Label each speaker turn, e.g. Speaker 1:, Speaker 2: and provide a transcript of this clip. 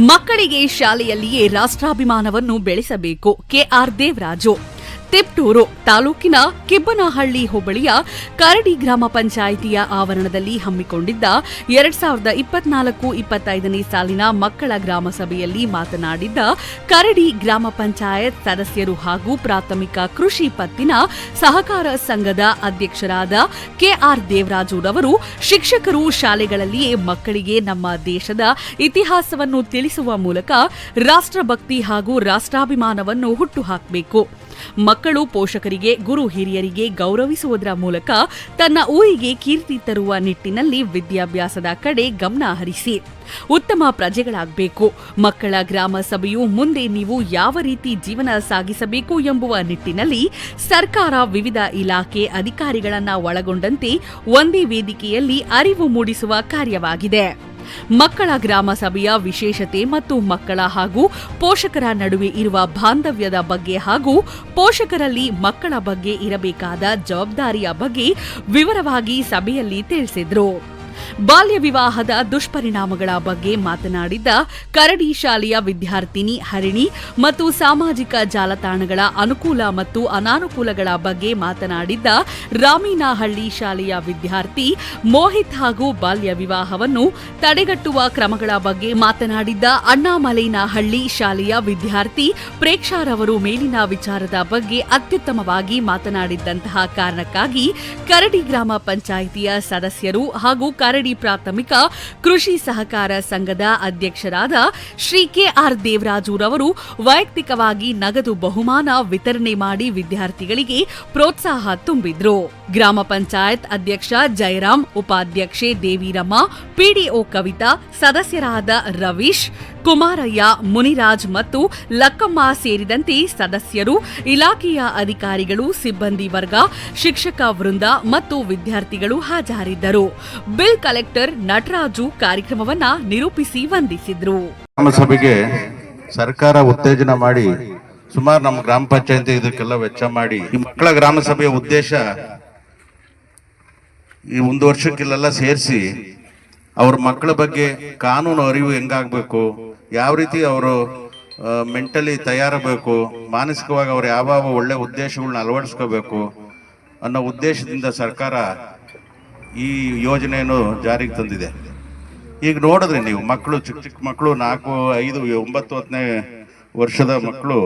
Speaker 1: ಮಕ್ಕಳಿಗೆ ಶಾಲೆಯಲ್ಲಿಯೇ ರಾಷ್ಟ್ರಾಭಿಮಾನವನ್ನು ಬೆಳೆಸಬೇಕು. ಕೆಆರ್ ದೇವರಾಜು. ತಿಪ್ಟೂರು ತಾಲೂಕಿನ ಕಿಬ್ಬನಹಳ್ಳಿ ಹೋಬಳಿಯ ಕರಡಿ ಗ್ರಾಮ ಪಂಚಾಯಿತಿಯ ಆವರಣದಲ್ಲಿ ಹಮ್ಮಿಕೊಂಡಿದ್ದ 2024-25ನೇ ಸಾಲಿನ ಮಕ್ಕಳ ಗ್ರಾಮ ಸಭೆಯಲ್ಲಿ ಮಾತನಾಡಿದ್ದ ಕರಡಿ ಗ್ರಾಮ ಪಂಚಾಯತ್ ಸದಸ್ಯರು ಹಾಗೂ ಪ್ರಾಥಮಿಕ ಕೃಷಿ ಪತ್ತಿನ ಸಹಕಾರ ಸಂಘದ ಅಧ್ಯಕ್ಷರಾದ ಕೆಆರ್ ದೇವರಾಜುರವರು ಶಿಕ್ಷಕರು ಶಾಲೆಗಳಲ್ಲಿಯೇ ಮಕ್ಕಳಿಗೆ ನಮ್ಮ ದೇಶದ ಇತಿಹಾಸವನ್ನು ತಿಳಿಸುವ ಮೂಲಕ ರಾಷ್ಟ್ರಭಕ್ತಿ ಹಾಗೂ ರಾಷ್ಟ್ರಾಭಿಮಾನವನ್ನು ಹುಟ್ಟುಹಾಕಬೇಕು. ಮಕ್ಕಳು ಪೋಷಕರಿಗೆ ಗುರು ಹಿರಿಯರಿಗೆ ಗೌರವಿಸುವುದರ ಮೂಲಕ ತನ್ನ ಊರಿಗೆ ಕೀರ್ತಿ ತರುವ ನಿಟ್ಟಿನಲ್ಲಿ ವಿದ್ಯಾಭ್ಯಾಸದ ಕಡೆ ಗಮನ ಹರಿಸಿ ಉತ್ತಮ ಪ್ರಜೆಗಳಾಗಬೇಕು. ಮಕ್ಕಳ ಗ್ರಾಮ ಸಭೆಯು ಮುಂದೆ ನೀವು ಯಾವ ರೀತಿ ಜೀವನ ಸಾಗಿಸಬೇಕು ಎಂಬುವ ನಿಟ್ಟಿನಲ್ಲಿ ಸರ್ಕಾರ ವಿವಿಧ ಇಲಾಖೆ ಅಧಿಕಾರಿಗಳನ್ನ ಒಳಗೊಂಡಂತೆ ಒಂದೇ ವೇದಿಕೆಯಲ್ಲಿ ಅರಿವು ಮೂಡಿಸುವ ಕಾರ್ಯವಾಗಿದೆ. ಮಕ್ಕಳ ಗ್ರಾಮ ಸಭೆಯ ವಿಶೇಷತೆ ಮತ್ತು ಮಕ್ಕಳ ಹಾಗೂ ಪೋಷಕರ ನಡುವೆ ಇರುವ ಬಾಂಧವ್ಯದ ಬಗ್ಗೆ ಹಾಗೂ ಪೋಷಕರಲ್ಲಿ ಮಕ್ಕಳ ಬಗ್ಗೆ ಇರಬೇಕಾದ ಜವಾಬ್ದಾರಿಯ ಬಗ್ಗೆ ವಿವರವಾಗಿ ಸಭೆಯಲ್ಲಿ ತಿಳಿಸಿದರು. ಬಾಲ್ಯ ವಿವಾಹದ ದುಷ್ಪರಿಣಾಮಗಳ ಬಗ್ಗೆ ಮಾತನಾಡಿದ್ದ ಕರಡಿ ಶಾಲೆಯ ವಿದ್ಯಾರ್ಥಿನಿ ಹರಿಣಿ ಮತ್ತು ಸಾಮಾಜಿಕ ಜಾಲತಾಣಗಳ ಅನುಕೂಲ ಮತ್ತು ಅನಾನುಕೂಲಗಳ ಬಗ್ಗೆ ಮಾತನಾಡಿದ್ದ ರಾಮಿನಹಳ್ಳಿ ಶಾಲೆಯ ವಿದ್ಯಾರ್ಥಿ ಮೋಹಿತ್ ಹಾಗೂ ಬಾಲ್ಯ ವಿವಾಹವನ್ನು ತಡೆಗಟ್ಟುವ ಕ್ರಮಗಳ ಬಗ್ಗೆ ಮಾತನಾಡಿದ್ದ ಅಣ್ಣಾಮಲೈನಹಳ್ಳಿ ಶಾಲೆಯ ವಿದ್ಯಾರ್ಥಿ ಪ್ರೇಕ್ಷಾರವರು ಮೇಲಿನ ವಿಚಾರದ ಬಗ್ಗೆ ಅತ್ಯುತ್ತಮವಾಗಿ ಮಾತನಾಡಿದ್ದಂತಹ ಕಾರಣಕ್ಕಾಗಿ ಕರಡಿ ಗ್ರಾಮ ಪಂಚಾಯಿತಿಯ ಸದಸ್ಯರು ಹಾಗೂ ಕರಡಿ ಪ್ರಾಥಮಿಕ ಕೃಷಿ ಸಹಕಾರ ಸಂಘದ ಅಧ್ಯಕ್ಷರಾದ ಶ್ರೀ ಕೆಆರ್ ದೇವರಾಜುರವರು ವೈಯಕ್ತಿಕವಾಗಿ ನಗದು ಬಹುಮಾನ ವಿತರಣೆ ಮಾಡಿ ವಿದ್ಯಾರ್ಥಿಗಳಿಗೆ ಪ್ರೋತ್ಸಾಹ ತುಂಬಿದ್ರು. ಗ್ರಾಮ ಪಂಚಾಯತ್ ಅಧ್ಯಕ್ಷ ಜಯರಾಮ್, ಉಪಾಧ್ಯಕ್ಷೆ ದೇವಿರಮ್ಮ, ಪಿಡಿಒ ಕವಿತಾ, ಸದಸ್ಯರಾದ ರವೀಶ್, ಕುಮಾರಯ್ಯ, ಮುನಿರಾಜ್ ಮತ್ತು ಲಕ್ಕಮ್ಮ ಸೇರಿದಂತೆ ಸದಸ್ಯರು, ಇಲಾಖೆಯ ಅಧಿಕಾರಿಗಳು, ಸಿಬ್ಬಂದಿ ವರ್ಗ, ಶಿಕ್ಷಕ ವೃಂದ ಮತ್ತು ವಿದ್ಯಾರ್ಥಿಗಳು ಹಾಜರಿದ್ದರು. ಬಿಲ್ ಕಲೆಕ್ಟರ್ ನಟರಾಜು ಕಾರ್ಯಕ್ರಮವನ್ನ ನಿರೂಪಿಸಿ ವಂದಿಸಿದ್ರು.
Speaker 2: ಸಭೆಗೆ ಸರ್ಕಾರ ಉತ್ತೇಜನ ಮಾಡಿ ಸುಮಾರು ನಮ್ಮ ಗ್ರಾಮ ಪಂಚಾಯತ್ ಇದಕ್ಕೆಲ್ಲ ವೆಚ್ಚ ಮಾಡಿ ಈ ಮಕ್ಕಳ ಗ್ರಾಮ ಸಭೆಯ ಉದ್ದೇಶ ಈ ಒಂದು ವರ್ಷಕ್ಕೆಲ್ಲ ಸೇರಿಸಿ ಅವ್ರ ಮಕ್ಕಳ ಬಗ್ಗೆ ಕಾನೂನು ಅರಿವು ಹೆಂಗಾಗಬೇಕು, ಯಾವ ರೀತಿ ಅವರು ಮೆಂಟಲಿ ತಯಾರಬೇಕು, ಮಾನಸಿಕವಾಗಿ ಅವ್ರು ಯಾವ ಒಳ್ಳೆ ಉದ್ದೇಶಗಳನ್ನ ಅಳವಡಿಸ್ಕೋಬೇಕು ಅನ್ನೋ ಉದ್ದೇಶದಿಂದ ಸರ್ಕಾರ ಈ ಯೋಜನೆಯನ್ನು ಜಾರಿಗೆ ತಂದಿದೆ. ಈಗ ನೋಡಿದ್ರೆ ನೀವು ಮಕ್ಕಳು ಚಿಕ್ಕ ಚಿಕ್ಕ ಮಕ್ಕಳು 4, 5, 9, 10ನೇ ವರ್ಷದ ಮಕ್ಕಳು